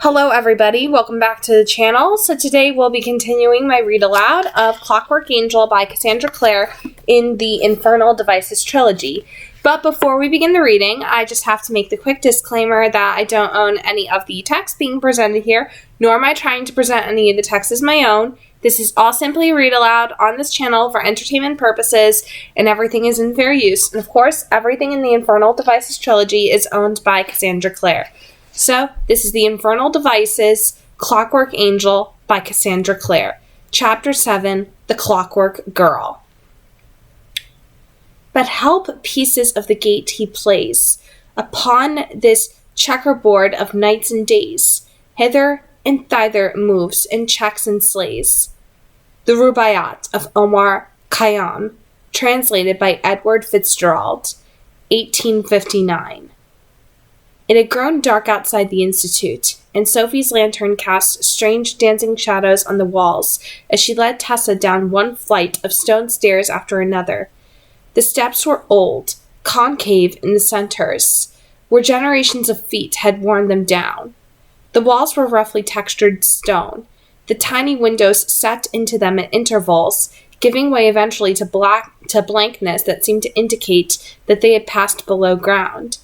Hello everybody, welcome back to the channel. So today we'll be continuing my read aloud of Clockwork Angel by Cassandra Clare in the Infernal Devices trilogy. But before we begin the reading, I just have to make the quick disclaimer that I don't own any of the text being presented here, nor am I trying to present any of the text as my own. This is all simply read aloud on this channel for entertainment purposes, and everything is in fair use. And of course, everything in the Infernal Devices trilogy is owned by Cassandra Clare. So, this is the Infernal Devices, Clockwork Angel by Cassandra Clare. Chapter 7, The Clockwork Girl. But help pieces of the gate he plays upon this checkerboard of nights and days, hither and thither moves and checks and slays. The Rubaiyat of Omar Khayyam, translated by Edward Fitzgerald, 1859. It had grown dark outside the Institute, and Sophie's lantern cast strange dancing shadows on the walls as she led Tessa down one flight of stone stairs after another. The steps were old, concave in the centers, where generations of feet had worn them down. The walls were roughly textured stone, the tiny windows set into them at intervals, giving way eventually to blankness that seemed to indicate that they had passed below ground.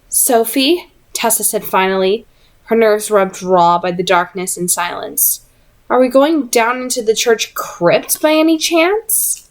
"Sophie?" Tessa said finally, her nerves rubbed raw by the darkness and silence. "Are we going down into the church crypt by any chance?"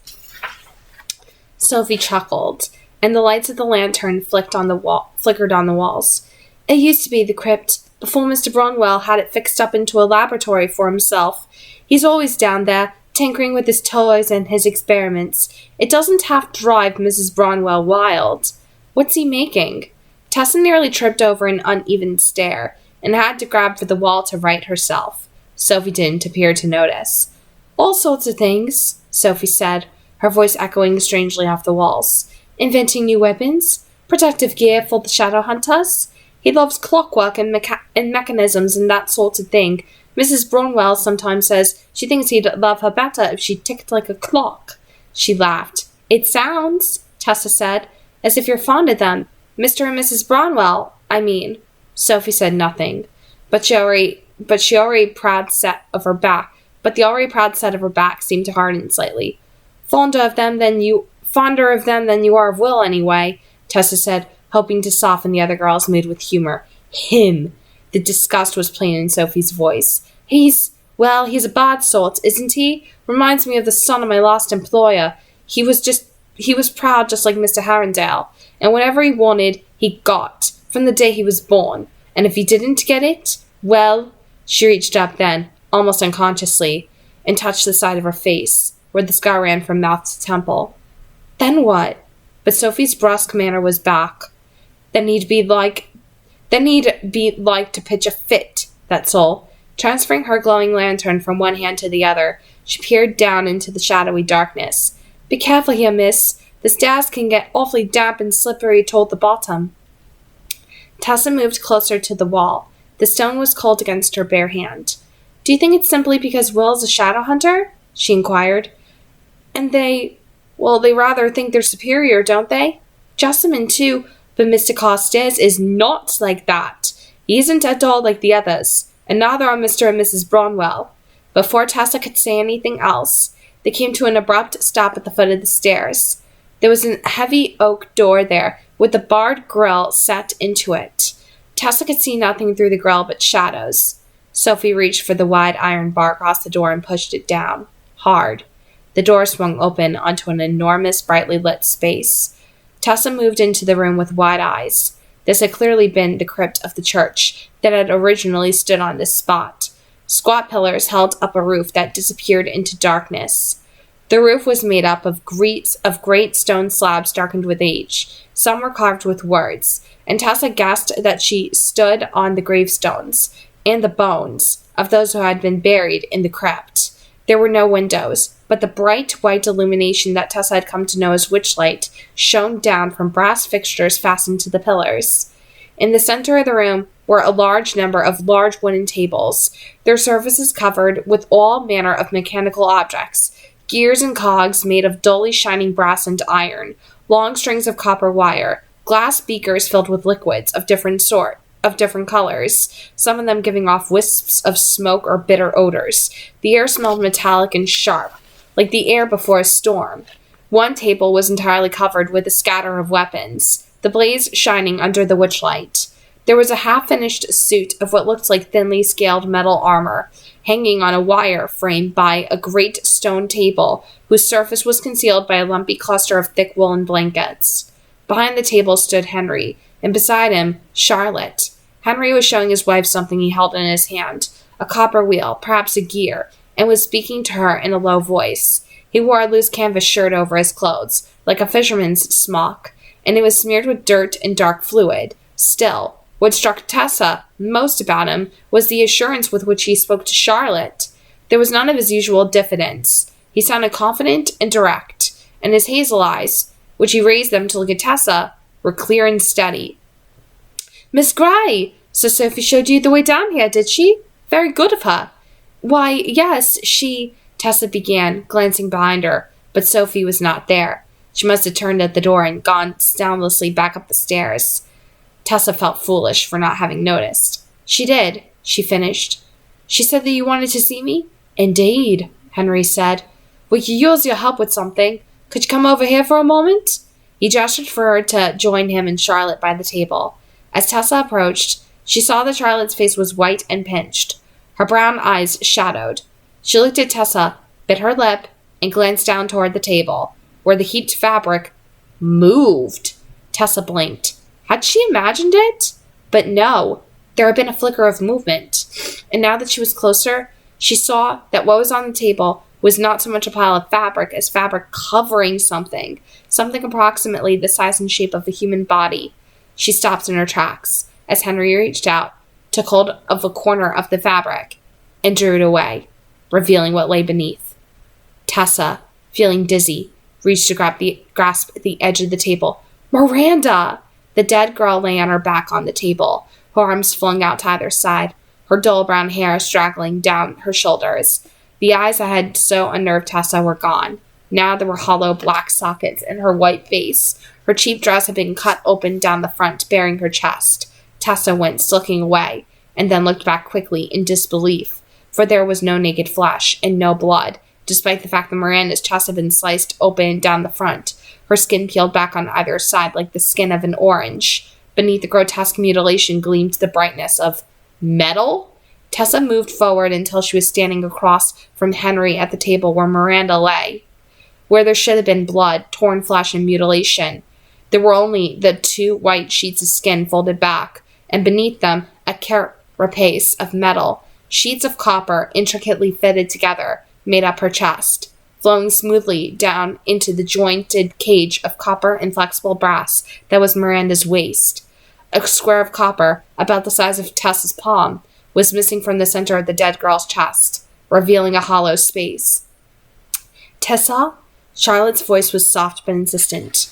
Sophie chuckled, and the lights of the lantern flickered on the walls. "It used to be the crypt, before Mr. Bronwell had it fixed up into a laboratory for himself. He's always down there, tinkering with his toys and his experiments. It doesn't half drive Mrs. Bronwell wild. What's he making?" Tessa nearly tripped over an uneven stair, and had to grab for the wall to right herself. Sophie didn't appear to notice. "All sorts of things," Sophie said, her voice echoing strangely off the walls. "Inventing new weapons, protective gear for the shadow hunters. He loves clockwork and mechanisms and that sort of thing. Mrs. Bronwell sometimes says she thinks he'd love her better if she ticked like a clock." She laughed. "It sounds," Tessa said, "as if you're fond of them. Mr. and Mrs. Bronwell, I mean." Sophie said nothing, but the already proud set of her back seemed to harden slightly. Fonder of them than you are of Will, anyway," Tessa said, hoping to soften the other girl's mood with humor. "Him!" The disgust was plain in Sophie's voice. He's a bad sort, isn't he? Reminds me of the son of my last employer. He was proud just like Mr. Harrendale, and whatever he wanted, he got, from the day he was born. And if he didn't get it, well," she reached up then, almost unconsciously, and touched the side of her face, where the scar ran from mouth to temple. "Then what?" But Sophie's brusque manner was back. Then he'd be like to pitch a fit, that's all." Transferring her glowing lantern from one hand to the other, she peered down into the shadowy darkness. "Be careful here, miss. The stairs can get awfully damp and slippery toward the bottom." Tessa moved closer to the wall. The stone was cold against her bare hand. "Do you think it's simply because Will's a shadow hunter?" she inquired. "And they rather think they're superior, don't they? Jessamine, too, but Mr. Carstairs is not like that. He isn't at all like the others, and neither are Mr. and Mrs. Bronwell." Before Tessa could say anything else, they came to an abrupt stop at the foot of the stairs. There was a heavy oak door there, with a barred grille set into it. Tessa could see nothing through the grille but shadows. Sophie reached for the wide iron bar across the door and pushed it down. Hard. The door swung open onto an enormous, brightly lit space. Tessa moved into the room with wide eyes. This had clearly been the crypt of the church that had originally stood on this spot. Squat pillars held up a roof that disappeared into darkness. The roof was made up of great stone slabs darkened with age. Some were carved with words, and Tessa guessed that she stood on the gravestones and the bones of those who had been buried in the crypt. There were no windows, but the bright white illumination that Tessa had come to know as witchlight shone down from brass fixtures fastened to the pillars. In the center of the room were a large number of large wooden tables, their surfaces covered with all manner of mechanical objects, gears and cogs made of dully shining brass and iron, long strings of copper wire, glass beakers filled with liquids of different of different colors, some of them giving off wisps of smoke or bitter odors. The air smelled metallic and sharp, like the air before a storm. One table was entirely covered with a scatter of weapons, the blaze shining under the witchlight. There was a half-finished suit of what looked like thinly scaled metal armor, hanging on a wire frame by a great stone table, whose surface was concealed by a lumpy cluster of thick woolen blankets. Behind the table stood Henry, and beside him, Charlotte. Henry was showing his wife something he held in his hand, a copper wheel, perhaps a gear, and was speaking to her in a low voice. He wore a loose canvas shirt over his clothes, like a fisherman's smock, and it was smeared with dirt and dark fluid. Still, what struck Tessa most about him was the assurance with which he spoke to Charlotte. There was none of his usual diffidence. He sounded confident and direct, and his hazel eyes, which he raised them to look at Tessa, were clear and steady. "Miss Grey, so Sophie showed you the way down here, did she? Very good of her." "Why, yes, she—" Tessa began, glancing behind her, but Sophie was not there. She must have turned at the door and gone soundlessly back up the stairs. Tessa felt foolish for not having noticed. "She did," she finished. "She said that you wanted to see me?" "Indeed," Henry said. "We could use your help with something. Could you come over here for a moment?" He gestured for her to join him and Charlotte by the table. As Tessa approached, she saw that Charlotte's face was white and pinched. Her brown eyes shadowed. She looked at Tessa, bit her lip, and glanced down toward the table, where the heaped fabric moved. Tessa blinked. Had she imagined it? But no, there had been a flicker of movement. And now that she was closer, she saw that what was on the table was not so much a pile of fabric as fabric covering something approximately the size and shape of a human body. She stopped in her tracks as Henry reached out, took hold of a corner of the fabric, and drew it away, revealing what lay beneath. Tessa, feeling dizzy, reached to grasp the edge of the table. "Miranda!" The dead girl lay on her back on the table, her arms flung out to either side, her dull brown hair straggling down her shoulders. The eyes that had so unnerved Tessa were gone. Now there were hollow black sockets in her white face. Her cheap dress had been cut open down the front, baring her chest. Tessa winced, looking away, and then looked back quickly in disbelief, for there was no naked flesh and no blood, despite the fact that Miranda's chest had been sliced open down the front, her skin peeled back on either side like the skin of an orange. Beneath the grotesque mutilation gleamed the brightness of metal. Tessa moved forward until she was standing across from Henry at the table where Miranda lay, where there should have been blood, torn flesh, and mutilation. There were only the two white sheets of skin folded back, and beneath them a carapace of metal. Sheets of copper, intricately fitted together, made up her chest, flowing smoothly down into the jointed cage of copper and flexible brass that was Miranda's waist. A square of copper, about the size of Tessa's palm, was missing from the center of the dead girl's chest, revealing a hollow space. "Tessa?" Charlotte's voice was soft but insistent.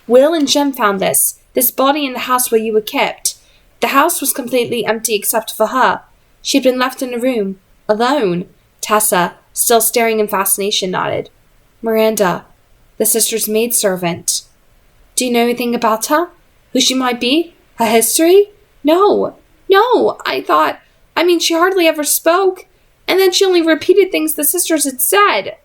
"Will and Jem found this body in the house where you were kept. The house was completely empty except for her. She had been left in a room, alone." Tessa, still staring in fascination, nodded. "Miranda, the sister's maidservant." "Do you know anything about her? Who she might be? Her history?" No, she hardly ever spoke, and then she only repeated things the sisters had said."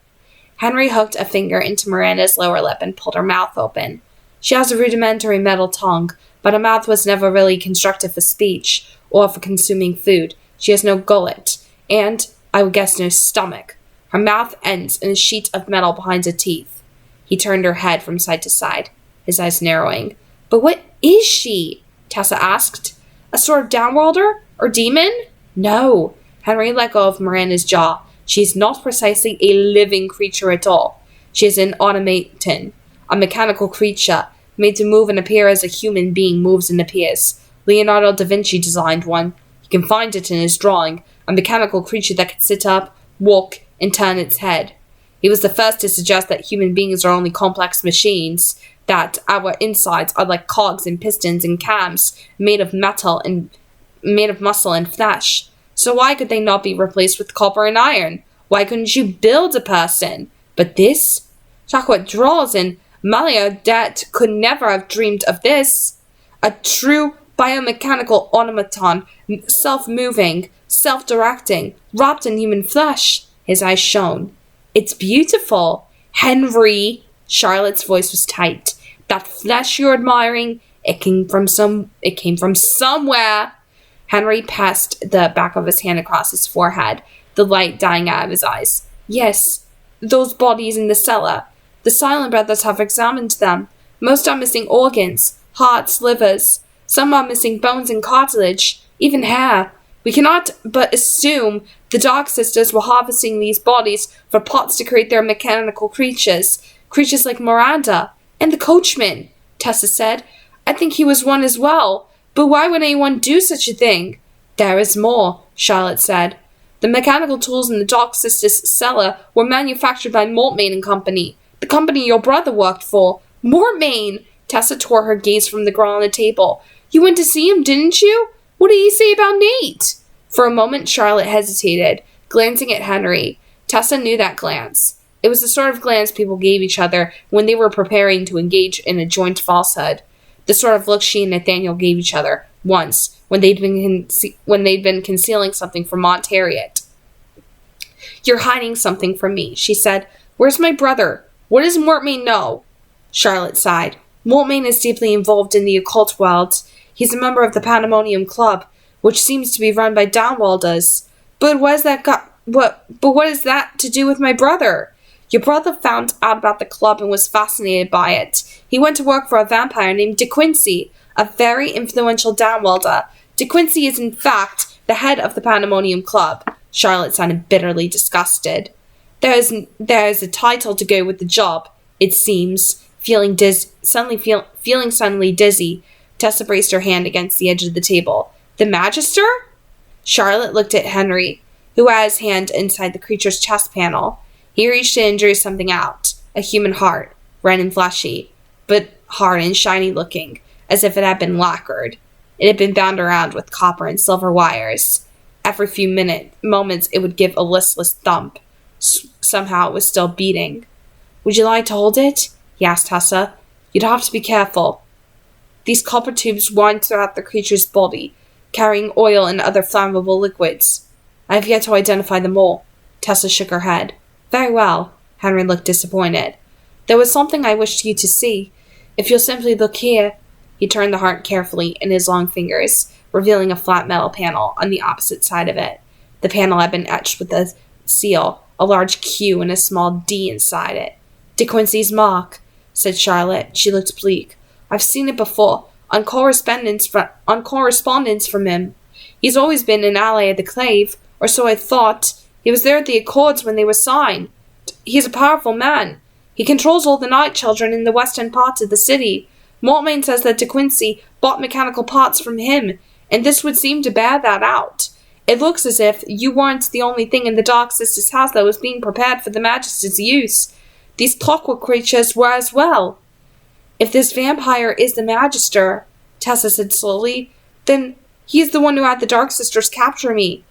Henry hooked a finger into Miranda's lower lip and pulled her mouth open. "She has a rudimentary metal tongue, but her mouth was never really constructed for speech or for consuming food. She has no gullet, and, I would guess, no stomach. Her mouth ends in a sheet of metal behind her teeth." He turned her head from side to side, his eyes narrowing. "But what is she?" Tessa asked. "A sort of downworlder? Or demon?" "No." Henry let go of Miranda's jaw. "She is not precisely a living creature at all. She is an automaton, a mechanical creature, made to move and appear as a human being moves and appears. Leonardo da Vinci designed one. You can find it in his drawing, a mechanical creature that could sit up, walk, and turn its head. He was the first to suggest that human beings are only complex machines, that our insides are like cogs and pistons and cams, made of muscle and flesh. So why could they not be replaced with copper and iron? Why couldn't you build a person? But this? Jacques draws and Malia that could never have dreamed of this. A true biomechanical automaton, self-moving, self-directing, wrapped in human flesh. His eyes shone. It's beautiful. Henry, Charlotte's voice was tight. That flesh you're admiring, it came from somewhere. Henry passed the back of his hand across his forehead, the light dying out of his eyes. Yes, those bodies in the cellar. The Silent Brothers have examined them. Most are missing organs, hearts, livers. Some are missing bones and cartilage, even hair. We cannot but assume the Dark Sisters were harvesting these bodies for pots to create their mechanical creatures like Miranda and the coachman, Tessa said. I think he was one as well, but why would anyone do such a thing? There is more, Charlotte said. The mechanical tools in the Dark Sisters' cellar were manufactured by Mortmain and Company, the company your brother worked for. Mortmain! Tessa tore her gaze from the girl on the table. You went to see him, didn't you? What did he say about Nate? For a moment, Charlotte hesitated, glancing at Henry. Tessa knew that glance. It was the sort of glance people gave each other when they were preparing to engage in a joint falsehood. The sort of look she and Nathaniel gave each other once, when they'd been concealing something from Aunt Harriet. You're hiding something from me, she said. Where's my brother? What does Mortmain know? Charlotte sighed. Mortmain is deeply involved in the occult world. He's a member of the Pandemonium Club, which seems to be run by Downwalders. But what is that to do with my brother? Your brother found out about the club and was fascinated by it. He went to work for a vampire named De Quincey, a very influential Downwalder. De Quincey is in fact the head of the Pandemonium Club. Charlotte sounded bitterly disgusted. There is a title to go with the job, it seems. Feeling suddenly dizzy, Tessa braced her hand against the edge of the table. The Magister? Charlotte looked at Henry, who had his hand inside the creature's chest panel. He reached in and drew something out. A human heart, red and fleshy, but hard and shiny looking, as if it had been lacquered. It had been bound around with copper and silver wires. Every few moments it would give a listless thump. Somehow it was still beating. Would you like to hold it? He asked Tessa. You'd have to be careful. These copper tubes wind throughout the creature's body, carrying oil and other flammable liquids. I have yet to identify them all. Tessa shook her head. Very well. Henry looked disappointed. There was something I wished you to see. If you'll simply look here. He turned the heart carefully in his long fingers, revealing a flat metal panel on the opposite side of it. The panel had been etched with a seal, a large Q and a small D inside it. De Quincey's mark, said Charlotte. She looked bleak. I've seen it before, on correspondence from him. He's always been an ally of the Clave, or so I thought. He was there at the Accords when they were signed. He's a powerful man. He controls all the night children in the western parts of the city. Mortmain says that De Quincey bought mechanical parts from him, and this would seem to bear that out. It looks as if you weren't the only thing in the Dark Sisters' house that was being prepared for the Magister's use. These clockwork creatures were as well. If this vampire is the Magister, Tessa said slowly, then he is the one who had the Dark Sisters capture me.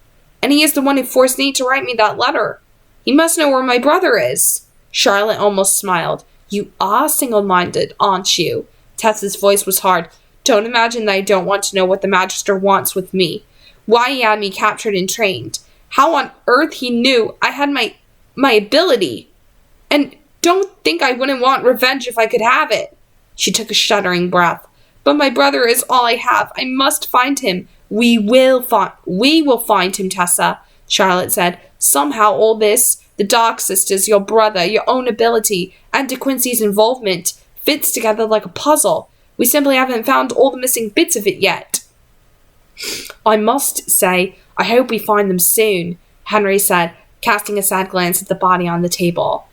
And he is the one who forced Nate to write me that letter. He must know where my brother is. Charlotte almost smiled. You are single-minded, aren't you? Tessa's voice was hard. Don't imagine that I don't want to know what the Magister wants with me. Why he had me captured and trained. How on earth he knew I had my ability. And don't think I wouldn't want revenge if I could have it. She took a shuddering breath. But my brother is all I have. I must find him. We will find him, Tessa, Charlotte said. Somehow all this, the Dark Sisters, your brother, your own ability, and De Quincey's involvement, fits together like a puzzle. We simply haven't found all the missing bits of it yet. I must say, I hope we find them soon, Henry said, casting a sad glance at the body on the table.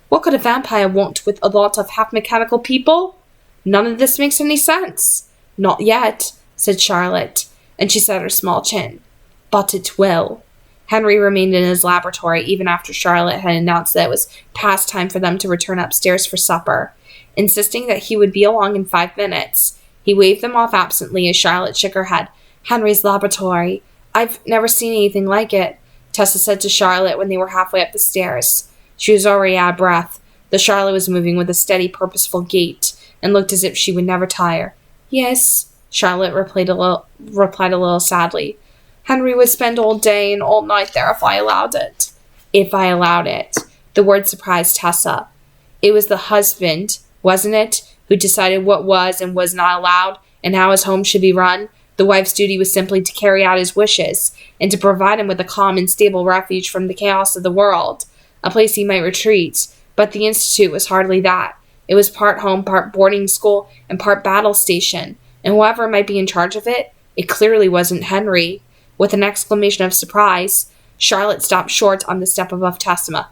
What could a vampire want with a lot of half-mechanical people? None of this makes any sense. Not yet, said Charlotte, and she set her small chin. But it will. Henry remained in his laboratory even after Charlotte had announced that it was past time for them to return upstairs for supper, insisting that he would be along in 5 minutes. He waved them off absently as Charlotte shook her head. Henry's laboratory. I've never seen anything like it, Tessa said to Charlotte when they were halfway up the stairs. She was already out of breath, though Charlotte was moving with a steady, purposeful gait, and looked as if she would never tire. Yes, Charlotte replied a little sadly. Henry would spend all day and all night there if I allowed it. If I allowed it. The word surprised Tessa. It was the husband, wasn't it, who decided what was and was not allowed and how his home should be run? The wife's duty was simply to carry out his wishes and to provide him with a calm and stable refuge from the chaos of the world, a place he might retreat. But the Institute was hardly that. It was part home, part boarding school, and part battle station, and whoever might be in charge of it, it clearly wasn't Henry. With an exclamation of surprise, Charlotte stopped short on the step above Tessa.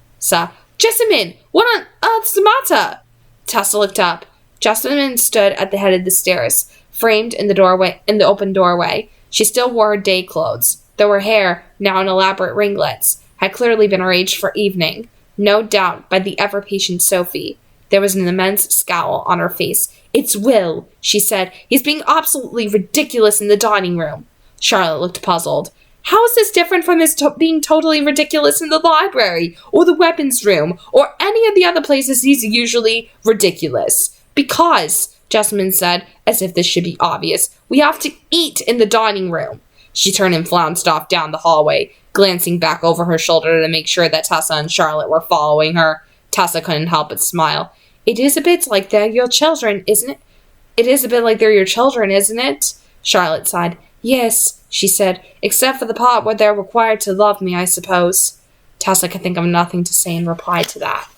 Jessamine, what on earth's the matter? Tessa looked up. Jessamine stood at the head of the stairs, framed in the open doorway. She still wore her day clothes, though her hair, now in elaborate ringlets, had clearly been arranged for evening, no doubt by the ever-patient Sophie. There was an immense scowl on her face. It's Will, she said. He's being absolutely ridiculous in the dining room. Charlotte looked puzzled. How is this different from his being totally ridiculous in the library, or the weapons room, or any of the other places he's usually ridiculous? Because, Jessamine said, as if this should be obvious, we have to eat in the dining room. She turned and flounced off down the hallway, glancing back over her shoulder to make sure that Tessa and Charlotte were following her. Tessa couldn't help but smile. It is a bit like they're your children, isn't it? It is a bit like they're your children, isn't it? Charlotte sighed. Yes, she said, except for the part where they're required to love me, I suppose. Tessa could think of nothing to say in reply to that.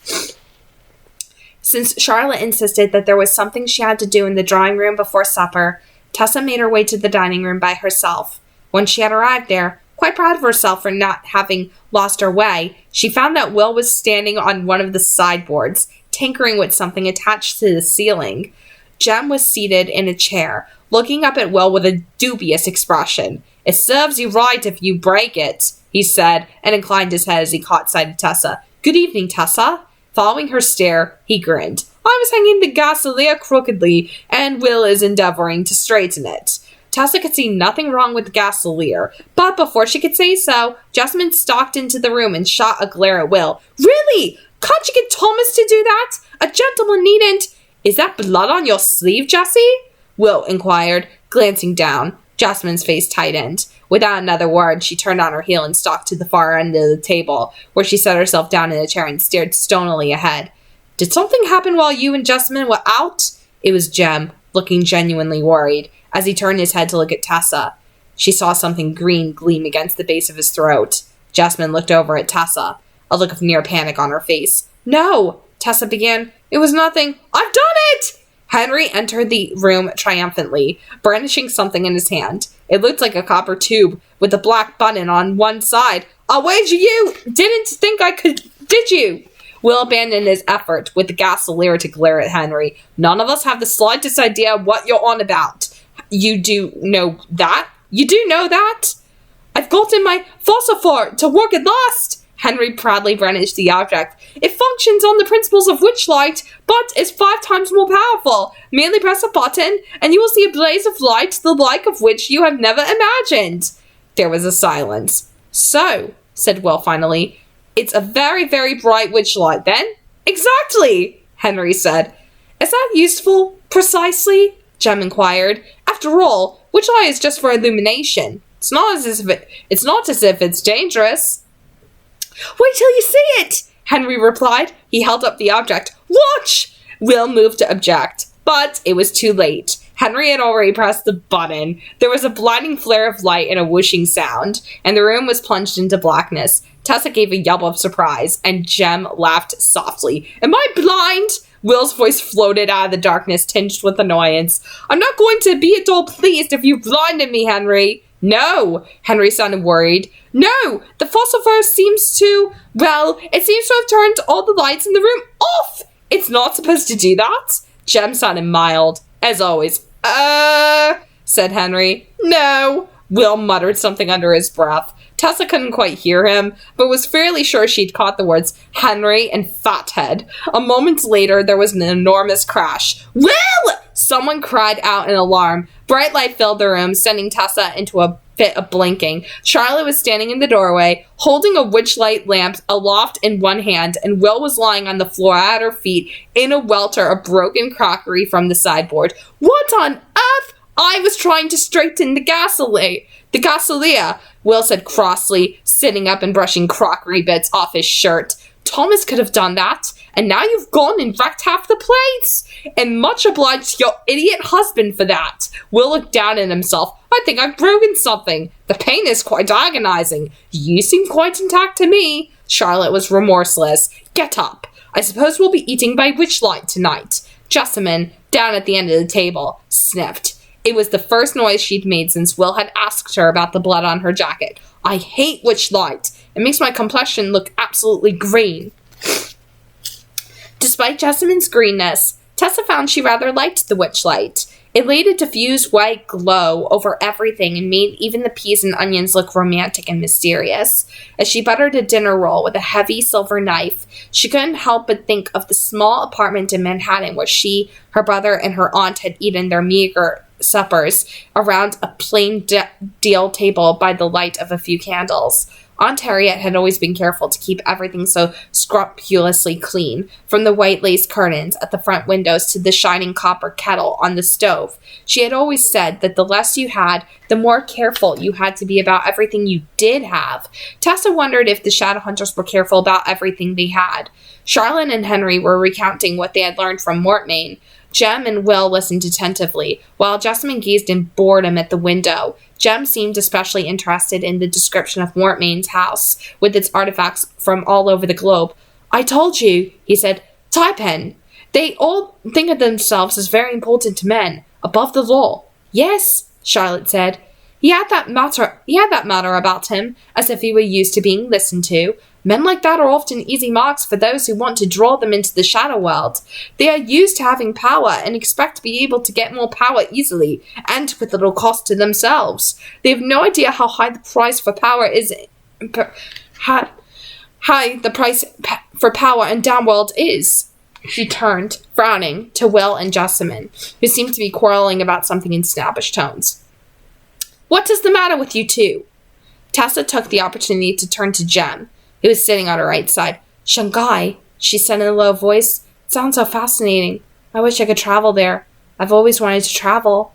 Since Charlotte insisted that there was something she had to do in the drawing room before supper, Tessa made her way to the dining room by herself. When she had arrived there, quite proud of herself for not having lost her way, she found that Will was standing on one of the sideboards, tinkering with something attached to the ceiling. Jem was seated in a chair, looking up at Will with a dubious expression. It serves you right if you break it, he said, and inclined his head as he caught sight of Tessa. Good evening, Tessa. Following her stare, he grinned. I was hanging the gaselier crookedly, and Will is endeavoring to straighten it. Tessa could see nothing wrong with the gaselier, but before she could say so, Jessamine stalked into the room and shot a glare at Will. Really? Can't you get Thomas to do that? A gentleman needn't. Is that blood on your sleeve, Jessie? Will inquired, glancing down. Jessamine's face tightened. Without another word, she turned on her heel and stalked to the far end of the table, where she sat herself down in a chair and stared stonily ahead. Did something happen while you and Jessamine were out? It was Jem, looking genuinely worried, as he turned his head to look at Tessa. She saw something green gleam against the base of his throat. Jessamine looked over at Tessa, a look of near panic on her face. No, Tessa began. It was nothing. I've done it! Henry entered the room triumphantly, brandishing something in his hand. It looked like a copper tube with a black button on one side. I'll wager you didn't think I could, did you? Will abandoned his effort with the gaselier to glare at Henry. None of us have the slightest idea what you're on about. You do know that? You do know that? I've gotten my phosphor to work at last. Henry proudly brandished the object. It functions on the principles of witchlight, but is 5 times more powerful. Merely press a button, and you will see a blaze of light, the like of which you have never imagined. There was a silence. So, said Will finally, it's a very, very bright witchlight, then? Exactly, Henry said. Is that useful, precisely? Jem inquired. After all, witchlight is just for illumination. It's not as if it's dangerous. Wait till you see it, Henry replied. He held up the object. Watch! Will moved to object, but it was too late. Henry had already pressed the button. There was a blinding flare of light and a whooshing sound, and the room was plunged into blackness. Tessa gave a yelp of surprise, and Jem laughed softly. Am I blind? Will's voice floated out of the darkness, tinged with annoyance. I'm not going to be at all pleased if you blinded me, Henry. No, Henry sounded worried. No, the phosphor seems to have turned all the lights in the room off. It's not supposed to do that. Jem sounded mild, as always. Said Henry. No. Will muttered something under his breath. Tessa couldn't quite hear him, but was fairly sure she'd caught the words Henry and Fathead. A moment later, there was an enormous crash. Will! Someone cried out in alarm. Bright light filled the room, sending Tessa into a fit of blinking. Charlotte was standing in the doorway, holding a witchlight lamp aloft in one hand, and Will was lying on the floor at her feet in a welter of broken crockery from the sideboard. What on earth I was trying to straighten the gasolier, Will said crossly, sitting up and brushing crockery bits off his shirt. Thomas could have done that, and now you've gone and wrecked half the plates. And much obliged to your idiot husband for that. Will looked down at himself. I think I've broken something. The pain is quite agonizing. You seem quite intact to me. Charlotte was remorseless. Get up. I suppose we'll be eating by witchlight tonight. Jessamine, down at the end of the table, sniffed. It was the first noise she'd made since Will had asked her about the blood on her jacket. I hate witchlight. It makes my complexion look absolutely green. Despite Jessamine's greenness, Tessa found she rather liked the witchlight. It laid a diffused white glow over everything and made even the peas and onions look romantic and mysterious. As she buttered a dinner roll with a heavy silver knife, she couldn't help but think of the small apartment in Manhattan where she, her brother, and her aunt had eaten their meager suppers around a plain deal table by the light of a few candles. Aunt Harriet had always been careful to keep everything so scrupulously clean, from the white lace curtains at the front windows to the shining copper kettle on the stove. She had always said that the less you had, the more careful you had to be about everything you did have. Tessa wondered if the Shadowhunters were careful about everything they had. Charlotte and Henry were recounting what they had learned from Mortmain. Jem and Will listened attentively, while Jessamine gazed in boredom at the window. Jem seemed especially interested in the description of Mortmain's house, with its artifacts from all over the globe. I told you, he said. Taipan. They all think of themselves as very important to men, above the law. Yes, Charlotte said. He had that matter about him, as if he were used to being listened to. Men like that are often easy marks for those who want to draw them into the shadow world. They are used to having power and expect to be able to get more power easily, and with little cost to themselves. They have no idea how high the price for power is. High the price for power in Downworld is. She turned, frowning, to Will and Jessamine, who seemed to be quarreling about something in snappish tones. What is the matter with you two? Tessa took the opportunity to turn to Jem, who was sitting on her right side. Shanghai, she said in a low voice. It sounds so fascinating. I wish I could travel there. I've always wanted to travel.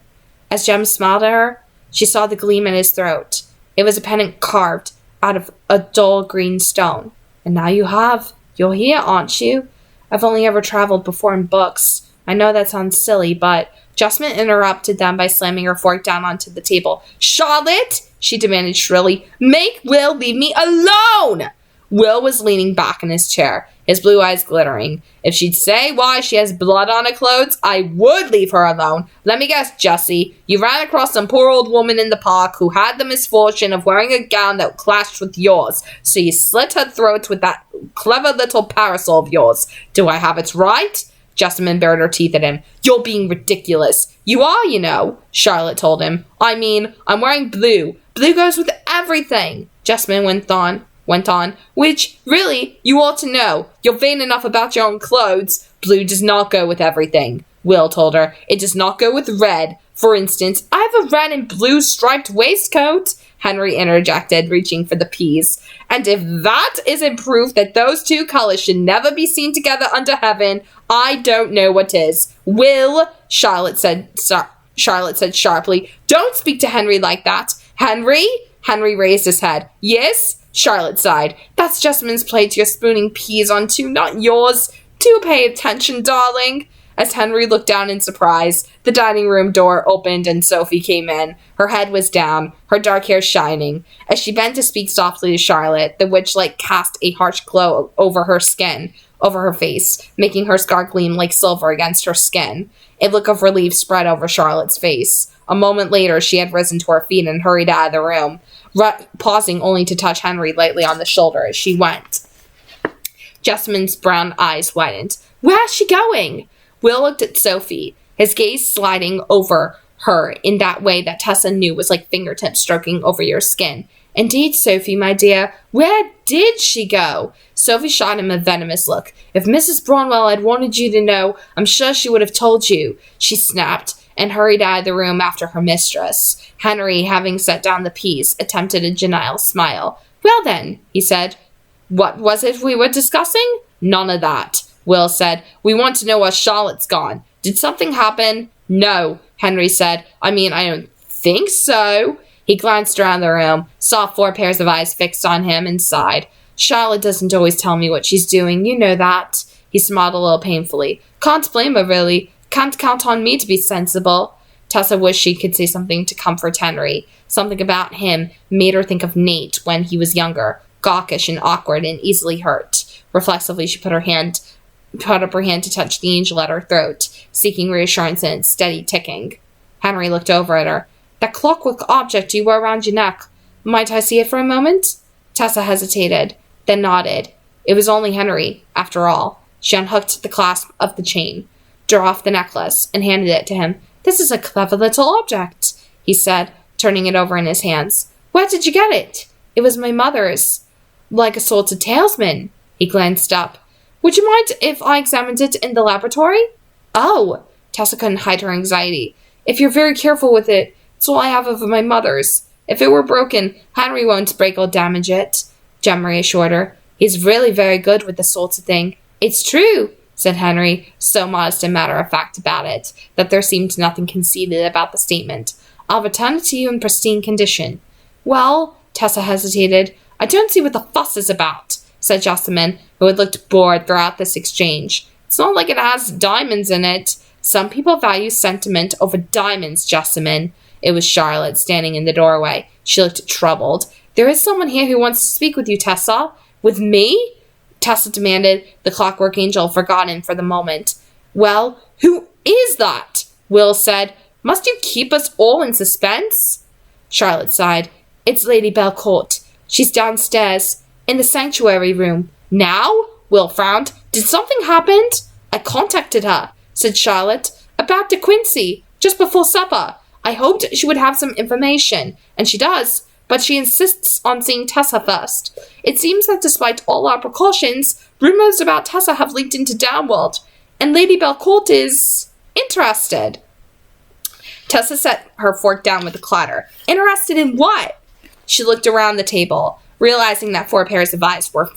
As Jem smiled at her, she saw the gleam in his throat. It was a pendant carved out of a dull green stone. And now you have. You're here, aren't you? I've only ever traveled before in books. I know that sounds silly, but Jessamine interrupted them by slamming her fork down onto the table. Charlotte, she demanded shrilly, make Will leave me alone! Will was leaning back in his chair, his blue eyes glittering. If she'd say why she has blood on her clothes, I would leave her alone. Let me guess, Jessie, you ran across some poor old woman in the park who had the misfortune of wearing a gown that clashed with yours, so you slit her throat with that clever little parasol of yours. Do I have it right? Jessamine bared her teeth at him. You're being ridiculous. You are, you know, Charlotte told him. I mean, I'm wearing blue. Blue goes with everything, Jessamine went on, which, really, you ought to know. You're vain enough about your own clothes. Blue does not go with everything, Will told her. It does not go with red. For instance, I have a red and blue striped waistcoat, Henry interjected, reaching for the peas. And if that isn't proof that those two colors should never be seen together under heaven, I don't know what is. Will, Charlotte said sharply. Don't speak to Henry like that. Henry? Henry raised his head. Yes? Charlotte sighed. That's Jessamine's plate you're spooning peas onto, not yours. Do pay attention, darling. As Henry looked down in surprise, the dining room door opened and Sophie came in. Her head was down, her dark hair shining. As she bent to speak softly to Charlotte, the witchlight cast a harsh glow over her face, making her scar gleam like silver against her skin. A look of relief spread over Charlotte's face. A moment later, she had risen to her feet and hurried out of the room, pausing only to touch Henry lightly on the shoulder as she went. Jessamine's brown eyes widened. Where's she going? Will looked at Sophie, his gaze sliding over her in that way that Tessa knew was like fingertips stroking over your skin. Indeed, Sophie, my dear, where did she go? Sophie shot him a venomous look. If Mrs. Bronwell had wanted you to know, I'm sure she would have told you, she snapped, and hurried out of the room after her mistress. Henry, having set down the peas, attempted a genial smile. Well then, he said. What was it we were discussing? None of that, Will said. We want to know where Charlotte's gone. Did something happen? No. Henry said. I mean, I don't think so. He glanced around the room, saw 4 pairs of eyes fixed on him, and sighed. Charlotte doesn't always tell me what she's doing, you know that. He smiled a little painfully. Can't blame her, really. Can't count on me to be sensible. Tessa wished she could say something to comfort Henry. Something about him made her think of Nate when he was younger, gawkish and awkward and easily hurt. Reflexively, she put up her hand to touch the angel at her throat, seeking reassurance in its steady ticking. Henry looked over at her. That clockwork object you wear around your neck. Might I see it for a moment? Tessa hesitated, then nodded. It was only Henry, after all. She unhooked the clasp of the chain, drew off the necklace, and handed it to him. This is a clever little object, he said, turning it over in his hands. Where did you get it? It was my mother's. Like a salted talesman. He glanced up. Would you mind if I examined it in the laboratory? Oh, Tessa couldn't hide her anxiety. If you're very careful with it, it's all I have of my mother's. If it were broken, Henry won't break or damage it, Jem reassured her. He's really very good with the sort of thing. It's true, said Henry, so modest and matter-of-fact about it, that there seemed nothing conceited about the statement. I'll return it to you in pristine condition. Well, Tessa hesitated. I don't see what the fuss is about, said Jessamine, who had looked bored throughout this exchange. It's not like it has diamonds in it. Some people value sentiment over diamonds, Jessamine. It was Charlotte, standing in the doorway. She looked troubled. There is someone here who wants to speak with you, Tessa. With me? Tessa demanded, the clockwork angel forgotten for the moment. Well, who is that? Will said. Must you keep us all in suspense? Charlotte sighed. It's Lady Belcourt. She's downstairs, in the sanctuary room. Now? Will frowned. Did something happen? I contacted her, said Charlotte, about De Quincey, just before supper. I hoped she would have some information, and she does, but she insists on seeing Tessa first. It seems that despite all our precautions, rumors about Tessa have leaked into Downworld, and Lady Belcourt is interested. Tessa set her fork down with a clatter. Interested in what? She looked around the table, realizing that 4 pairs of eyes were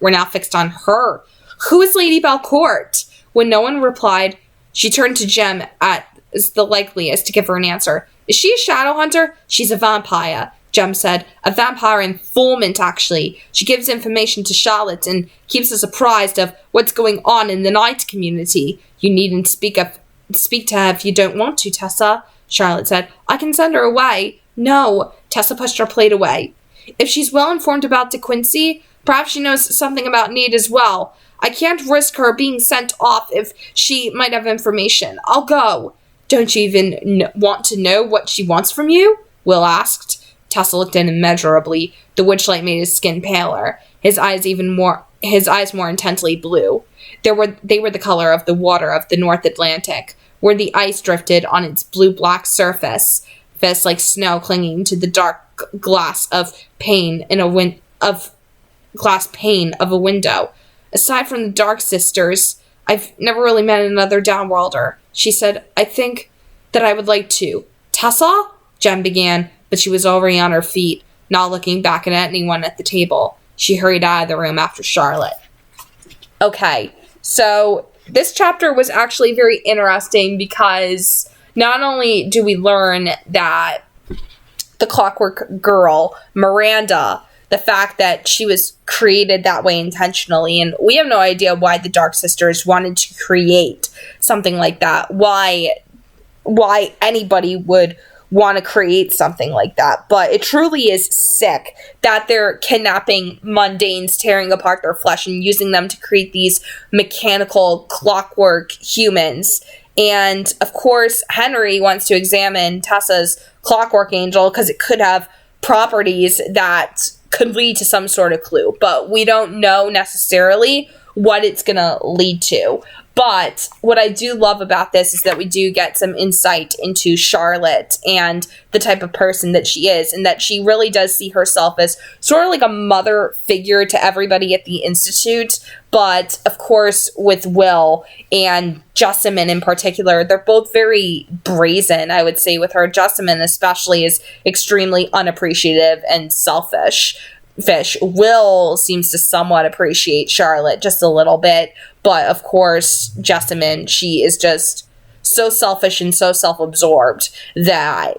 now fixed on her. Who is Lady Belcourt? When no one replied, she turned to Jem as the likeliest to give her an answer. Is she a shadow hunter? She's a vampire, Jem said. A vampire informant, actually. She gives information to Charlotte and keeps us apprised of what's going on in the night community. You needn't speak to her if you don't want to, Tessa, Charlotte said. I can send her away. No, Tessa pushed her plate away. If she's well informed about De Quincey, perhaps she knows something about Nate as well. I can't risk her being sent off if she might have information. I'll go. Don't you even want to know what she wants from you? Will asked. Tessa looked in immeasurably. The witchlight made his skin paler, his eyes more intently blue. They were the color of the water of the North Atlantic, where the ice drifted on its blue-black surface, like snow clinging to the dark glass pane of a window. Aside from the Dark Sisters, I've never really met another Downworlder. She said, I think that I would like to. Tessa? Jem began, but she was already on her feet, not looking back at anyone at the table. She hurried out of the room after Charlotte. Okay, so this chapter was actually very interesting because not only do we learn that the Clockwork Girl, Miranda, the fact that she was created that way intentionally, and we have no idea why the Dark Sisters wanted to create something like that, why anybody would want to create something like that, but it truly is sick that they're kidnapping mundanes, tearing apart their flesh, and using them to create these mechanical clockwork humans. And, of course, Henry wants to examine Tessa's clockwork angel because it could have properties that could lead to some sort of clue, but we don't know necessarily what it's going to lead to. But what I do love about this is that we do get some insight into Charlotte and the type of person that she is, and that she really does see herself as sort of like a mother figure to everybody at the Institute. But, of course, with Will and Jessamine in particular, they're both very brazen, I would say, with her. Jessamine especially is extremely unappreciative and selfish. Will seems to somewhat appreciate Charlotte just a little bit, but of course, Jessamine, she is just so selfish and so self-absorbed that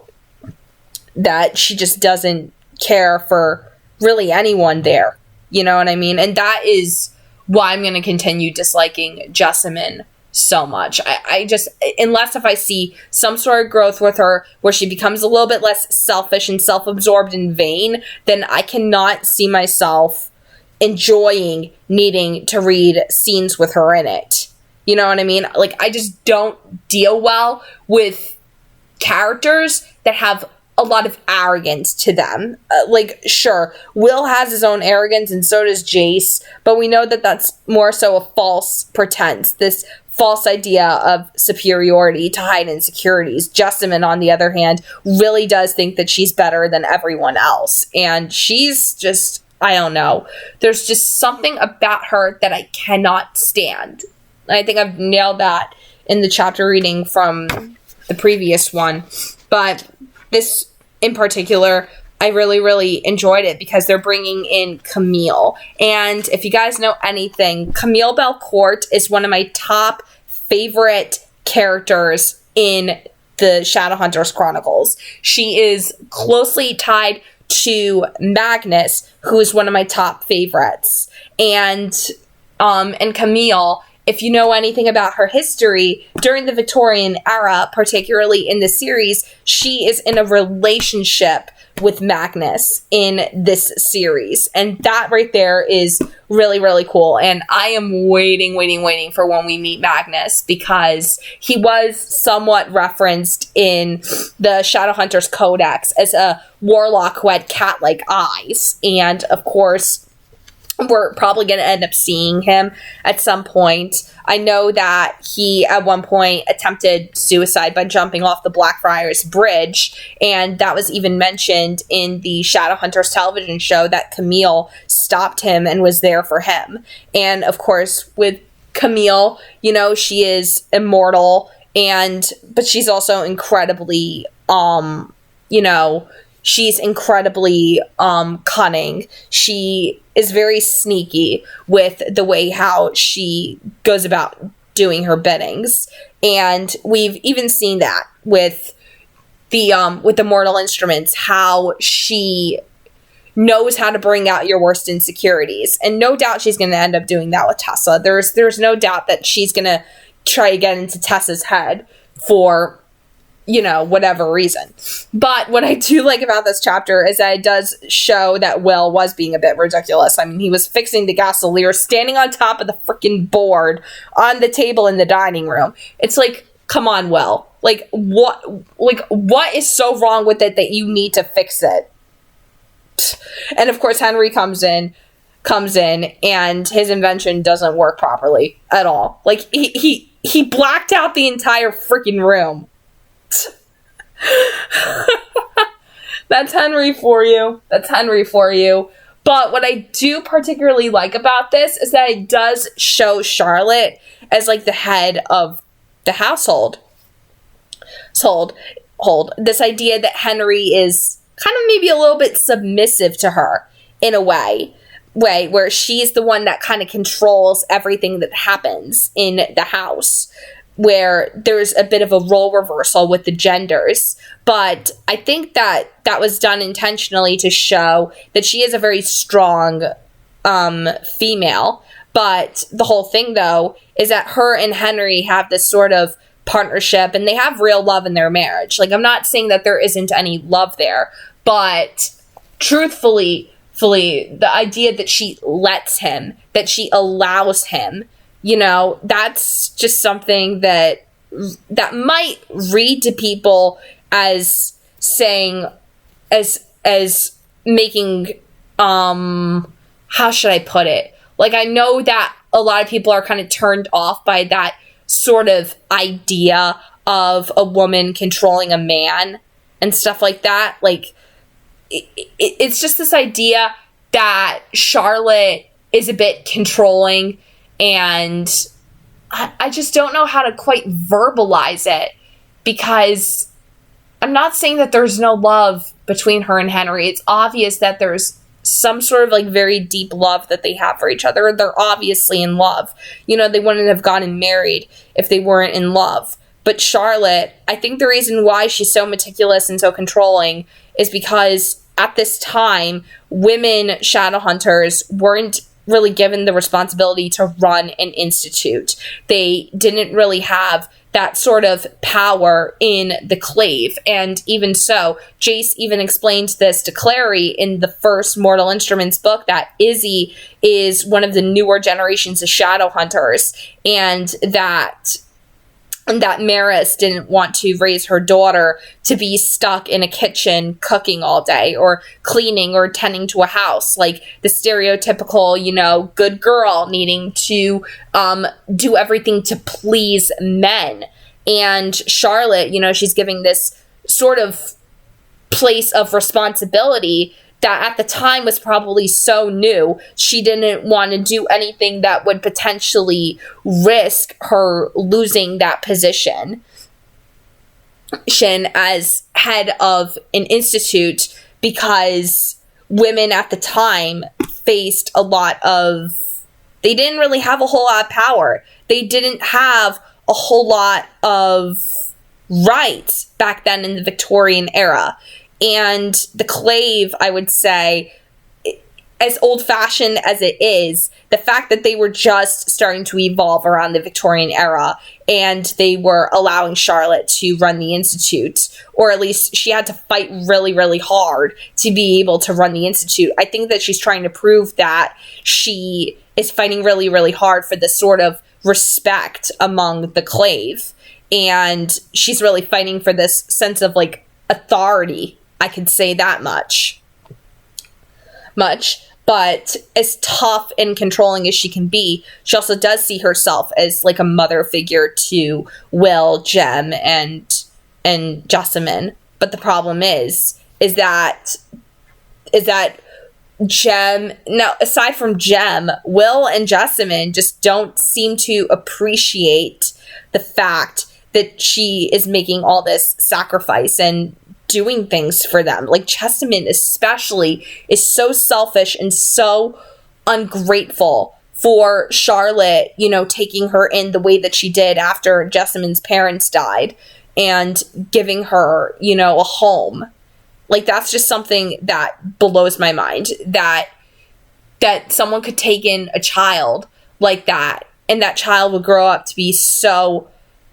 she just doesn't care for really anyone there. You know what I mean? And that is why I'm going to continue disliking Jessamine so much. I just, unless if I see some sort of growth with her where she becomes a little bit less selfish and self-absorbed and vain, then I cannot see myself enjoying needing to read scenes with her in it. You know what I mean? Like, I just don't deal well with characters that have a lot of arrogance to them. Like, sure, Will has his own arrogance and so does Jace, but we know that that's more so a false pretense, this false idea of superiority to hide insecurities. Jessamine, on the other hand, really does think that she's better than everyone else, and she's just, I don't know. There's just something about her that I cannot stand. I think I've nailed that in the chapter reading from the previous one, but this in particular, I really, really enjoyed it because they're bringing in Camille. And if you guys know anything, Camille Belcourt is one of my top favorite characters in the Shadowhunters Chronicles. She is closely tied to Magnus, who is one of my top favorites. And Camille, if you know anything about her history, during the Victorian era, particularly in the series, she is in a relationship with Magnus in this series. And that right there is really, really cool. And I am waiting for when we meet Magnus, because he was somewhat referenced in the Shadowhunters Codex as a warlock who had cat-like eyes. And of course, we're probably going to end up seeing him at some point. I know that he, at one point, attempted suicide by jumping off the Blackfriars Bridge, and that was even mentioned in the Shadowhunters television show that Camille stopped him and was there for him. And, of course, with Camille, you know, she is immortal, but she's also incredibly, she's incredibly cunning. She is very sneaky with the way how she goes about doing her biddings. And we've even seen that with the Mortal Instruments, how she knows how to bring out your worst insecurities. And no doubt she's going to end up doing that with Tessa. There's no doubt that she's going to try to get into Tessa's head for, whatever reason. But what I do like about this chapter is that it does show that Will was being a bit ridiculous. I mean, he was fixing the gasolier, standing on top of the freaking board on the table in the dining room. It's like, come on, Will. What is so wrong with it that you need to fix it? And of course, Henry comes in, and his invention doesn't work properly at all. Like, he blacked out the entire freaking room. That's Henry for you. But what I do particularly like about this is that it does show Charlotte as like the head of the household. This idea that Henry is kind of maybe a little bit submissive to her in a way where she's the one that kind of controls everything that happens in the house, where there's a bit of a role reversal with the genders. But I think that was done intentionally to show that she is a very strong female. But the whole thing, though, is that her and Henry have this sort of partnership, and they have real love in their marriage. Like, I'm not saying that there isn't any love there, but truthfully, the idea that she lets him, that she allows him, that's just something that might read to people as saying, as making, how should I put it? Like, I know that a lot of people are kind of turned off by that sort of idea of a woman controlling a man and stuff like that. Like, it's just this idea that Charlotte is a bit controlling, and I just don't know how to quite verbalize it, because I'm not saying that there's no love between her and Henry. It's obvious that there's some sort of like very deep love that they have for each other. They're obviously in love. They wouldn't have gotten married if they weren't in love. But Charlotte, I think the reason why she's so meticulous and so controlling is because at this time, women Shadowhunters weren't really given the responsibility to run an institute. They didn't really have that sort of power in the Clave. And even so, Jace even explained this to Clare in the first Mortal Instruments book, that Izzy is one of the newer generations of Shadowhunters, and that Maris didn't want to raise her daughter to be stuck in a kitchen cooking all day or cleaning or tending to a house, like the stereotypical, good girl needing to do everything to please men. And Charlotte, she's giving this sort of place of responsibility that at the time was probably so new. She didn't want to do anything that would potentially risk her losing that position as head of an institute, because women at the time faced they didn't really have a whole lot of power. They didn't have a whole lot of rights back then in the Victorian era. And the Clave, I would say, as old-fashioned as it is, the fact that they were just starting to evolve around the Victorian era, and they were allowing Charlotte to run the Institute, or at least she had to fight really, really hard to be able to run the Institute. I think that she's trying to prove that she is fighting really, really hard for this sort of respect among the Clave, and she's really fighting for this sense of, authority. I could say that much. But as tough and controlling as she can be, she also does see herself as a mother figure to Will, Jem, and Jessamine. But the problem is that Jem, now aside from Jem, Will and Jessamine just don't seem to appreciate the fact that she is making all this sacrifice and doing things for them. Jessamine especially is so selfish and so ungrateful for Charlotte, taking her in the way that she did after Jessamine's parents died and giving her, a home. That's just something that blows my mind, that someone could take in a child like that, and that child would grow up to be so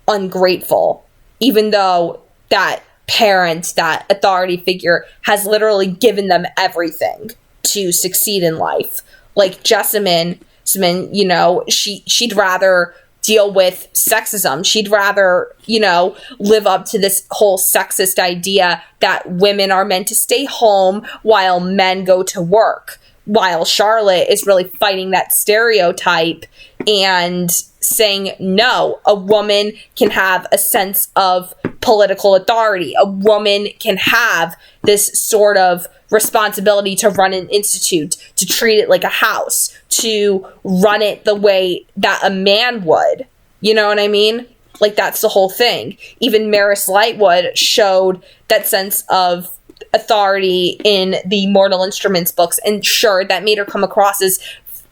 ungrateful, even though that parent, that authority figure, has literally given them everything to succeed in life. Jessamine, she'd rather deal with sexism. She'd rather, live up to this whole sexist idea that women are meant to stay home while men go to work. While Charlotte is really fighting that stereotype and saying, no, a woman can have a sense of political authority. A woman can have this sort of responsibility to run an institute, to treat it like a house, to run it the way that a man would. You know what I mean? That's the whole thing. Even Maris Lightwood showed that sense of authority in the Mortal Instruments books, and sure, that made her come across as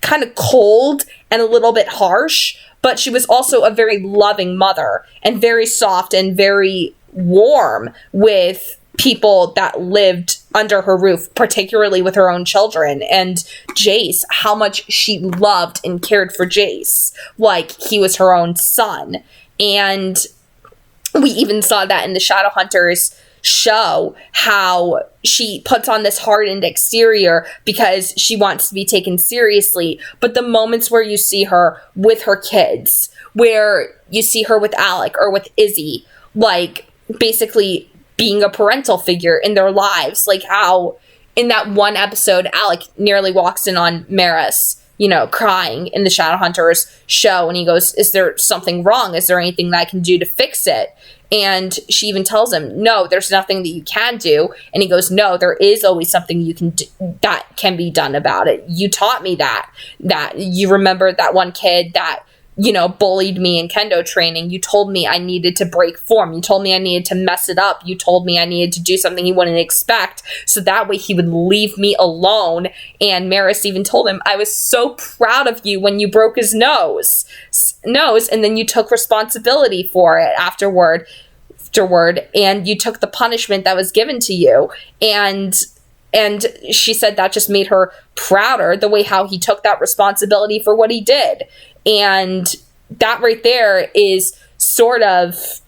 kind of cold and a little bit harsh, but she was also a very loving mother and very soft and very warm with people that lived under her roof, particularly with her own children. And Jace, how much she loved and cared for Jace like he was her own son. And we even saw that in the Shadowhunters show, how she puts on this hardened exterior because she wants to be taken seriously. But the moments where you see her with her kids, where you see her with Alec or with Izzy, basically being a parental figure in their lives, how in that one episode, Alec nearly walks in on Maris, crying in the Shadowhunters show, and he goes, is there something wrong? Is there anything that I can do to fix it? And she even tells him, no, there's nothing that you can do. And he goes, no, there is always something you can do that can be done about it. You taught me that you remember that one kid that, bullied me in kendo training. You told me I needed to break form. You told me I needed to mess it up. You told me I needed to do something he wouldn't expect, so that way he would leave me alone. And Maris even told him, I was so proud of you when you broke his nose. nose, and then you took responsibility for it afterward, and you took the punishment that was given to you. And she said that just made her prouder, the way how he took that responsibility for what he did. And that right there is sort of,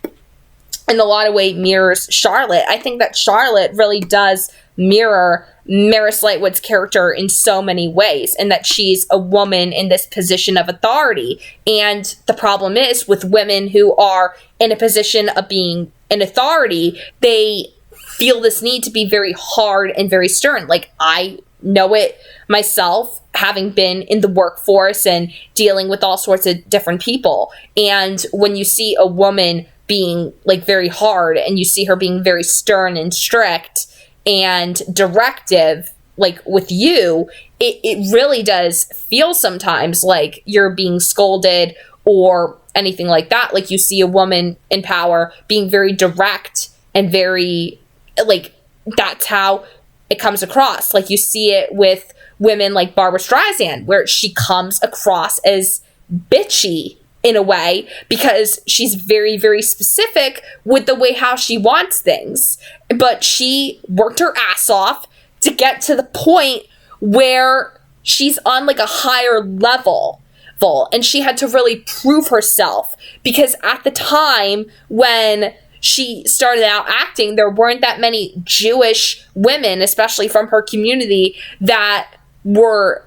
in a lot of ways, mirrors Charlotte. I think that Charlotte really does mirror Maris Lightwood's character in so many ways, and that she's a woman in this position of authority. And the problem is, with women who are in a position of being an authority, they feel this need to be very hard and very stern. Like, I know it myself, having been in the workforce and dealing with all sorts of different people. And when you see a woman being like very hard, and you see her being very stern and strict and directive, like with you, it really does feel sometimes like you're being scolded or anything like that. Like, you see a woman in power being very direct and very, like, that's how it comes across. Like, you see it with women like Barbara Streisand, where she comes across as bitchy in a way, because she's very, very specific with the way how she wants things. But she worked her ass off to get to the point where she's on like a higher level. And she had to really prove herself, because at the time when she started out acting, there weren't that many Jewish women, especially from her community, that were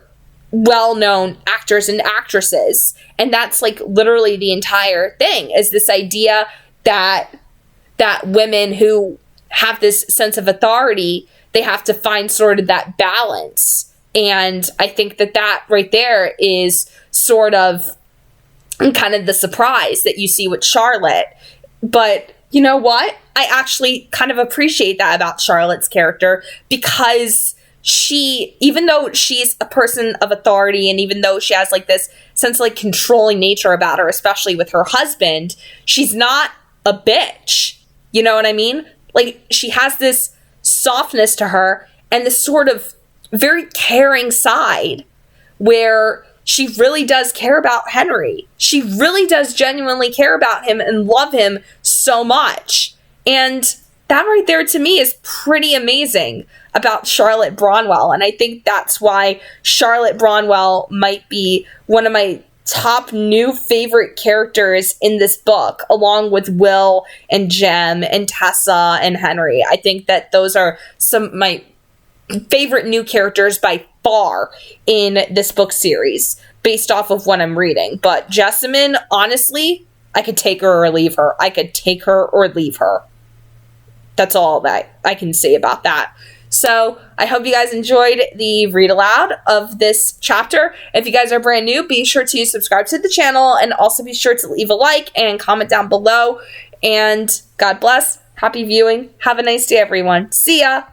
well-known actors and actresses. And that's like literally the entire thing, is this idea that women who have this sense of authority, they have to find sort of that balance. And I think that right there is sort of kind of the surprise that you see with Charlotte. But you know what? I actually kind of appreciate that about Charlotte's character, because she, even though she's a person of authority, and even though she has like this sense of like controlling nature about her, especially with her husband, she's not a bitch. You know what I mean? Like, she has this softness to her, and this sort of very caring side where she really does care about Henry. She really does genuinely care about him and love him so much. And that right there to me is pretty amazing about Charlotte Bronwell. And I think that's why Charlotte Bronwell might be one of my top new favorite characters in this book, along with Will and Jem and Tessa and Henry. I think that those are some of my favorite new characters by far in this book series, based off of what I'm reading. But Jessamine, honestly, I could take her or leave her. I could take her or leave her. That's all that I can say about that. So I hope you guys enjoyed the read aloud of this chapter. If you guys are brand new, be sure to subscribe to the channel, and also be sure to leave a like and comment down below. And God bless. Happy viewing. Have a nice day, everyone. See ya.